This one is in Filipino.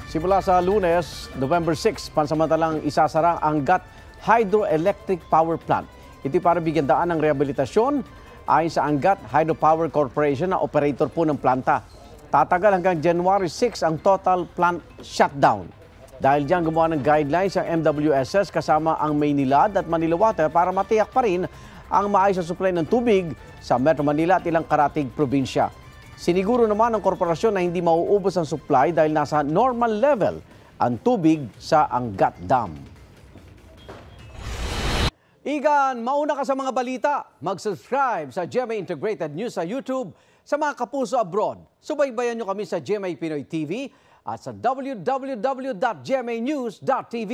Simula sa Lunes, November 6, pansamantalang isasara ang GAT Hydroelectric Power Plant. Ito para bigyan daan ng rehabilitasyon ayon sa Angat Hydropower Corporation na operator po ng planta. Tatagal hanggang January 6 ang total plant shutdown. Dahil diyan gumawa ng guidelines ang MWSS kasama ang Maynilad at Manila Water para matiyak pa rin ang maayos na supply ng tubig sa Metro Manila at ilang karatig probinsya. Siniguro naman ng korporasyon na hindi mauubos ang supply dahil nasa normal level ang tubig sa Angat Dam. Igan, mauna ka sa mga balita. Mag-subscribe sa GMA Integrated News sa YouTube. Sa mga kapuso abroad, subaybayan nyo kami sa GMA Pinoy TV at sa www.gmanews.tv.